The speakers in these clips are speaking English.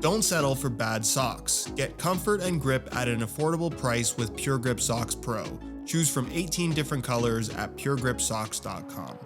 Don't settle for bad socks. Get comfort and grip at an affordable price with Pure Grip Socks Pro. Choose from 18 different colors at puregripsocks.com.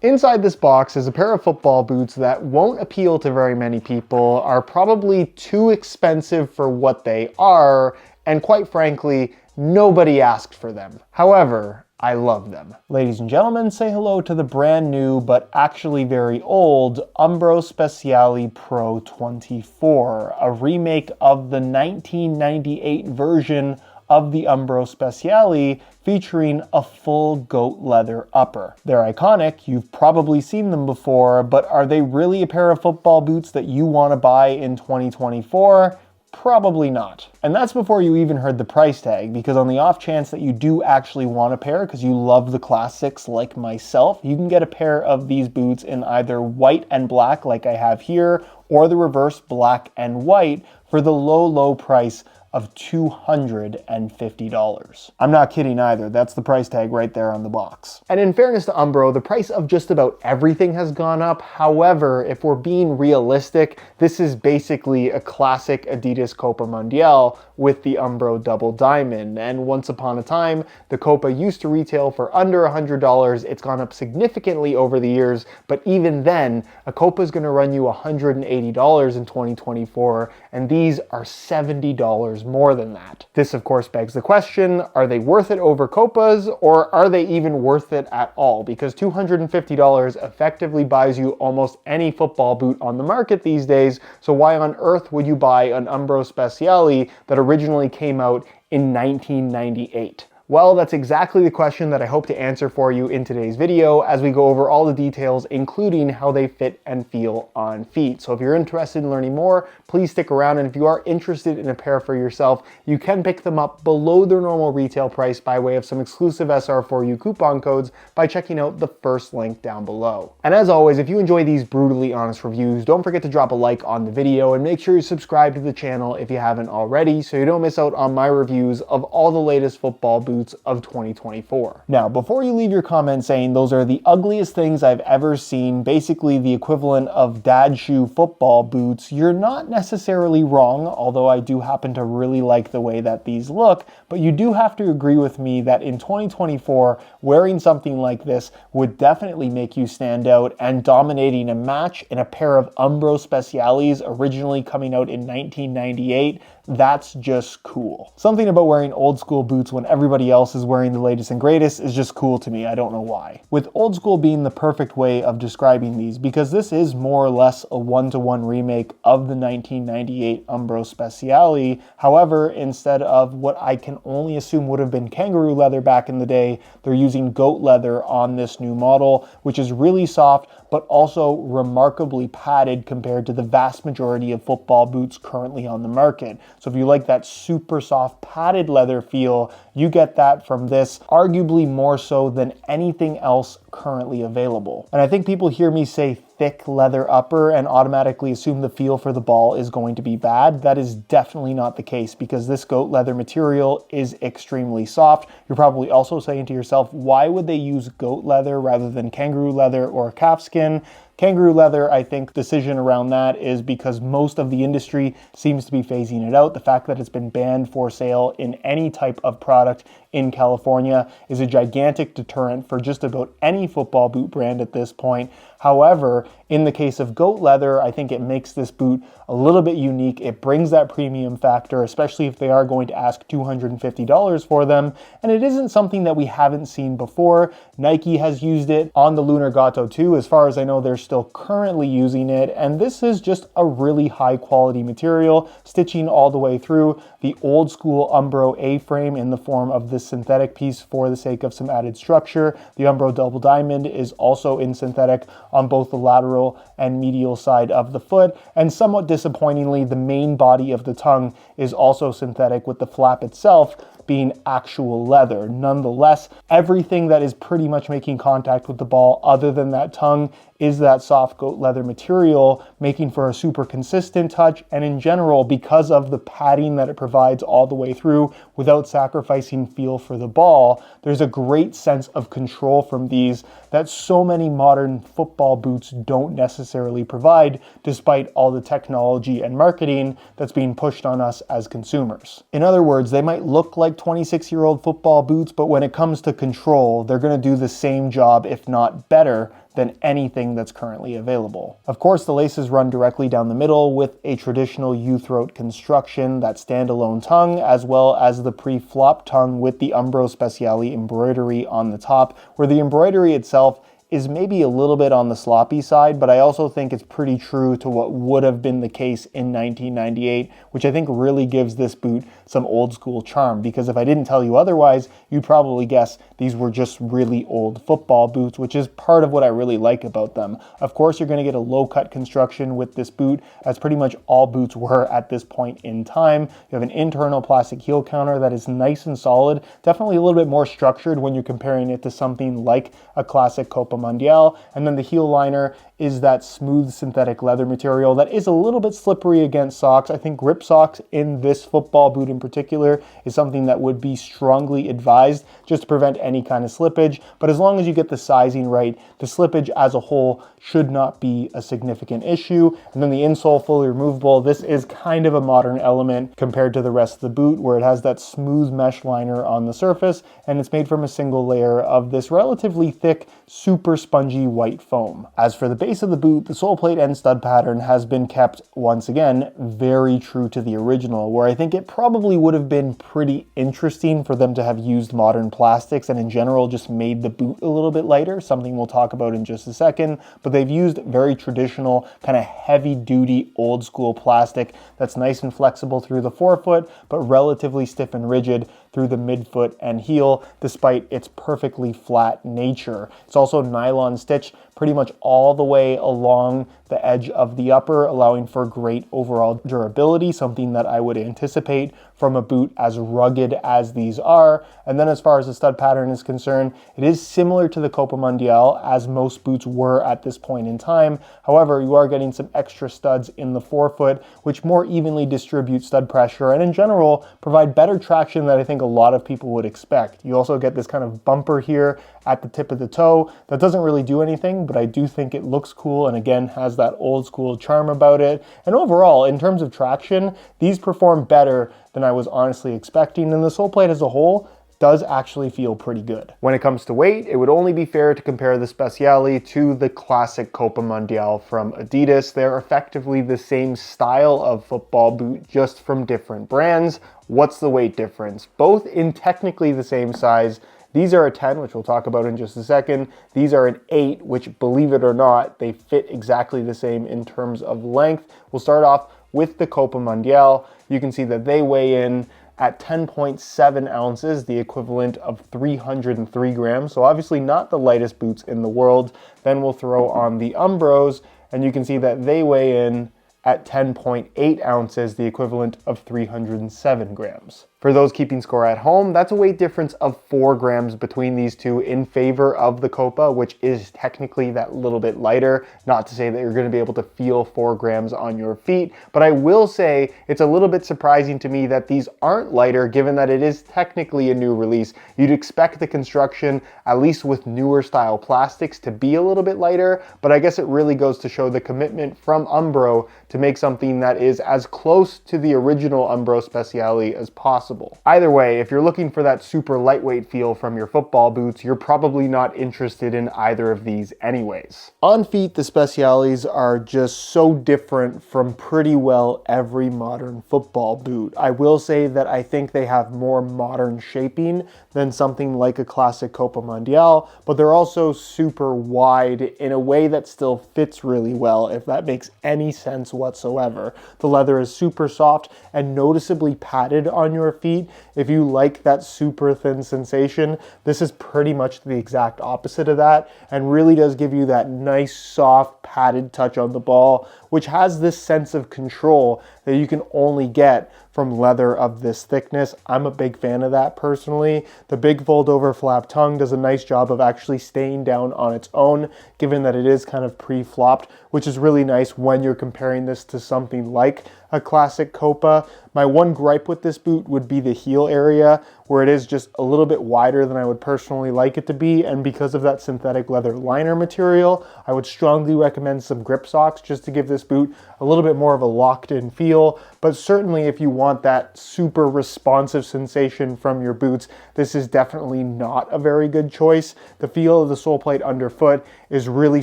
Inside this box is a pair of football boots that won't appeal to very many people, are probably too expensive for what they are, and quite frankly, nobody asked for them. However, I love them. Ladies and gentlemen, say hello to the brand new, but actually very old, Umbro Speciali Pro 24, a remake of the 1998 version of the Umbro Speciali, featuring a full goat leather upper. They're iconic, you've probably seen them before, but are they really a pair of football boots that you want to buy in 2024? Probably not. And that's before you even heard the price tag, because on the off chance that you do actually want a pair because you love the classics like myself, you can get a pair of these boots in either white and black like I have here, or the reverse black and white for the low price of $250. I'm not kidding either, that's the price tag right there on the box. And in fairness to Umbro, the price of just about everything has gone up. However, if we're being realistic, this is basically a classic Adidas Copa Mundial with the Umbro double diamond. And once upon a time, the Copa used to retail for under $100. It's gone up significantly over the years, but even then, a Copa is gonna run you $180 in 2024, and these are $70 more than that. This of course begs the question, are they worth it over Copas, or are they even worth it at all? Because $250 effectively buys you almost any football boot on the market these days, so why on earth would you buy an Umbro Speciali that originally came out in 1998? Well, that's exactly the question that I hope to answer for you in today's video as we go over all the details, including how they fit and feel on feet. So if you're interested in learning more, please stick around. And if you are interested in a pair for yourself, you can pick them up below their normal retail price by way of some exclusive SR4U coupon codes by checking out the first link down below. And as always, if you enjoy these brutally honest reviews, don't forget to drop a like on the video and make sure you subscribe to the channel if you haven't already so you don't miss out on my reviews of all the latest football boots of 2024. Now, before you leave your comment saying those are the ugliest things I've ever seen, basically the equivalent of dad shoe football boots, you're not necessarily wrong, although I do happen to really like the way that these look, but you do have to agree with me that in 2024, wearing something like this would definitely make you stand out, and dominating a match in a pair of Umbro Specialis originally coming out in 1998, that's just cool. Something about wearing old school boots when everybody else is wearing the latest and greatest is just cool to me. I don't know why. With old school being the perfect way of describing these, because this is more or less a one-to-one remake of the 1998 Umbro Speciali. However, instead of what I can only assume would have been kangaroo leather back in the day, they're using goat leather on this new model, which is really soft, but also remarkably padded compared to the vast majority of football boots currently on the market. So if you like that super soft padded leather feel, you get that from this, arguably more so than anything else currently available. And I think people hear me say thick leather upper and automatically assume the feel for the ball is going to be bad. That is definitely not the case, because this goat leather material is extremely soft. You're probably also saying to yourself, why would they use goat leather rather than kangaroo leather or calfskin? Kangaroo leather, I think decision around that is because most of the industry seems to be phasing it out. The fact that it's been banned for sale in any type of product in California is a gigantic deterrent for just about any football boot brand at this point. However, in the case of goat leather, I think it makes this boot a little bit unique. It brings that premium factor, especially if they are going to ask $250 for them. And it isn't something that we haven't seen before. Nike has used it on the Lunar Gato 2. As far as I know, they're still currently using it. And this is just a really high quality material, stitching all the way through. The old school Umbro A-frame in the form of this synthetic piece for the sake of some added structure. The Umbro Double Diamond is also in synthetic on both the lateral and medial side of the foot, and somewhat disappointingly, the main body of the tongue is also synthetic, with the flap itself being actual leather. Nonetheless, everything that is pretty much making contact with the ball other than that tongue is that soft goat leather material, making for a super consistent touch, and in general, because of the padding that it provides all the way through without sacrificing feel for the ball, there's a great sense of control from these that so many modern football boots don't necessarily provide, despite all the technology and marketing that's being pushed on us as consumers. In other words, they might look like 26-year-old football boots, but when it comes to control, they're going to do the same job, if not better, than anything that's currently available. Of course, the laces run directly down the middle with a traditional U-throat construction, that standalone tongue, as well as the pre-flop tongue with the Umbro Speciali embroidery on the top, where the embroidery itself is maybe a little bit on the sloppy side, but I also think it's pretty true to what would have been the case in 1998, which I think really gives this boot some old school charm, because if I didn't tell you otherwise, you'd probably guess these were just really old football boots, which is part of what I really like about them. Of course, you're going to get a low cut construction with this boot, as pretty much all boots were at this point in time. You have an internal plastic heel counter that is nice and solid, definitely a little bit more structured when you're comparing it to something like a classic Copa Mundial, and then the heel liner is that smooth synthetic leather material that is a little bit slippery against socks. I think grip socks in this football boot in particular is something that would be strongly advised just to prevent any kind of slippage, but as long as you get the sizing right, the slippage as a whole should not be a significant issue. And then the insole fully removable. This is kind of a modern element compared to the rest of the boot, where it has that smooth mesh liner on the surface, and it's made from a single layer of this relatively thick, super spongy white foam. As for the base of the boot, the sole plate and stud pattern has been kept, once again, very true to the original, where I think it probably would have been pretty interesting for them to have used modern plastics and in general just made the boot a little bit lighter, something we'll talk about in just a second, but they've used very traditional, kind of heavy duty, old school plastic that's nice and flexible through the forefoot, but relatively stiff and rigid through the midfoot and heel, despite its perfectly flat nature. It's also nylon stitched pretty much all the way along the edge of the upper, allowing for great overall durability, something that I would anticipate from a boot as rugged as these are. And then as far as the stud pattern is concerned, it is similar to the Copa Mundial, as most boots were at this point in time. However, you are getting some extra studs in the forefoot, which more evenly distribute stud pressure and in general provide better traction than I think a lot of people would expect. You also get this kind of bumper here at the tip of the toe that doesn't really do anything, but I do think it looks cool and again has that old school charm about it. And overall, in terms of traction, these perform better than I was honestly expecting, and the sole plate as a whole does actually feel pretty good. When it comes to weight, it would only be fair to compare the Speciali to the classic Copa Mundial from Adidas. They're effectively the same style of football boot, just from different brands. What's the weight difference? Both in technically the same size. These are a 10, which we'll talk about in just a second. These are an 8, which, believe it or not, they fit exactly the same in terms of length. We'll start off with the Copa Mundial. You can see that they weigh in at 10.7 ounces, the equivalent of 303 grams. So obviously not the lightest boots in the world. Then we'll throw on the Umbros, and you can see that they weigh in at 10.8 ounces, the equivalent of 307 grams. For those keeping score at home, that's a weight difference of 4 grams between these two in favor of the Copa, which is technically that little bit lighter. Not to say that you're going to be able to feel 4 grams on your feet, but I will say it's a little bit surprising to me that these aren't lighter, given that it is technically a new release. You'd expect the construction, at least with newer style plastics, to be a little bit lighter, but I guess it really goes to show the commitment from Umbro to make something that is as close to the original Umbro Speciali as possible. Either way, if you're looking for that super lightweight feel from your football boots, you're probably not interested in either of these anyways. On feet, the Specialis are just so different from pretty well every modern football boot. I will say that I think they have more modern shaping than something like a classic Copa Mundial, but they're also super wide in a way that still fits really well, if that makes any sense whatsoever. The leather is super soft and noticeably padded on your feet. If you like that super thin sensation, this is pretty much the exact opposite of that, and really does give you that nice, soft, padded touch on the ball, which has this sense of control that you can only get from leather of this thickness. I'm a big fan of that personally. The big fold over flap tongue does a nice job of actually staying down on its own, given that it is kind of pre-flopped, which is really nice when you're comparing this to something like a classic Copa. My one gripe with this boot would be the heel area, where it is just a little bit wider than I would personally like it to be, and because of that synthetic leather liner material, I would strongly recommend some grip socks just to give this boot a little bit more of a locked-in feel. But certainly if you want that super responsive sensation from your boots, this is definitely not a very good choice. The feel of the sole plate underfoot is really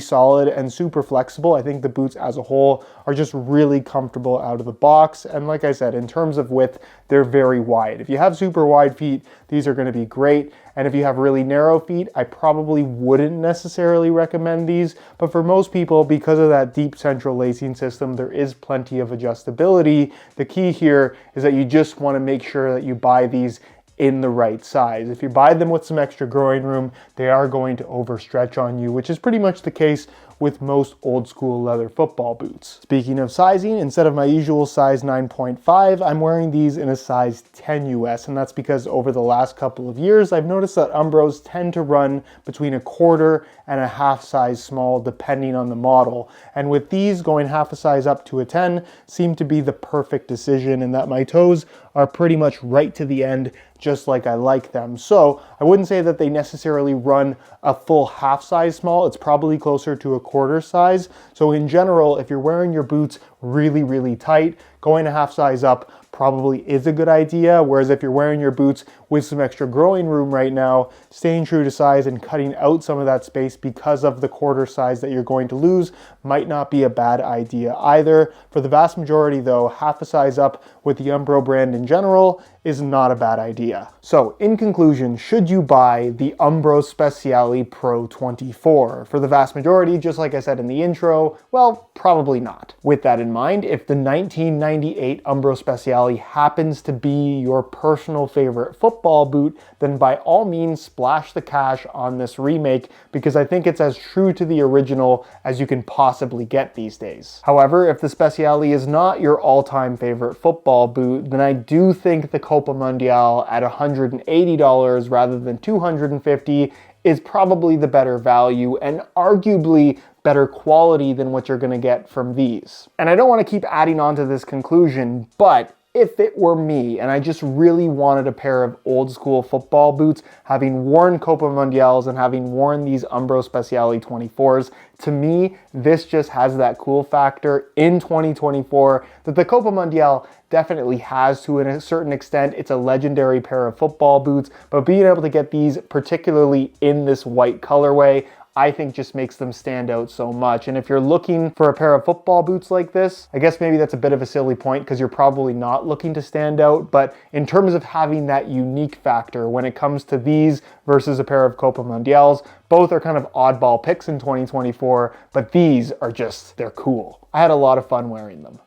solid and super flexible. I think the boots as a whole are just really comfortable out of the box. And like I said, in terms of width, they're very wide. If you have super wide feet, these are going to be great. And if you have really narrow feet, I probably wouldn't necessarily recommend these. But for most people, because of that deep central lacing system, there is plenty of adjustability. The key here is that you just want to make sure that you buy these in the right size. If you buy them with some extra growing room, they are going to overstretch on you, which is pretty much the case with most old school leather football boots. Speaking of sizing, instead of my usual size 9.5, I'm wearing these in a size 10 US, and that's because over the last couple of years, I've noticed that Umbros tend to run between a quarter and a half size small, depending on the model. And with these, going half a size up to a 10 seemed to be the perfect decision, and that my toes are pretty much right to the end, just like I like them. So I wouldn't say that they necessarily run a full half size small. It's probably closer to a quarter size. So in general, if you're wearing your boots really, really tight, going a half size up probably is a good idea. Whereas if you're wearing your boots with some extra growing room right now, staying true to size and cutting out some of that space because of the quarter size that you're going to lose might not be a bad idea either. For the vast majority though, half a size up with the Umbro brand in general is not a bad idea. So in conclusion, should you buy the Umbro Speciali Pro 24? For the vast majority, just like I said in the intro, well, probably not. With that in mind, if the 1998 Umbro Speciali happens to be your personal favorite football boot, then by all means splash the cash on this remake, because I think it's as true to the original as you can possibly get these days. However, if the Speciali is not your all-time favorite football boot, then I do think the Copa Mundial at $180 rather than $250 is probably the better value and arguably better quality than what you're going to get from these. And I don't want to keep adding on to this conclusion, but if it were me and I just really wanted a pair of old school football boots, having worn Copa Mundials and having worn these Umbro Speciali 24s, to me, this just has that cool factor in 2024 that the Copa Mundial definitely has to a certain extent. It's a legendary pair of football boots, but being able to get these particularly in this white colorway, I think just makes them stand out so much. And if you're looking for a pair of football boots like this, I guess maybe that's a bit of a silly point because you're probably not looking to stand out. But in terms of having that unique factor when it comes to these versus a pair of Copa Mundials, both are kind of oddball picks in 2024, but these are just, they're cool. I had a lot of fun wearing them.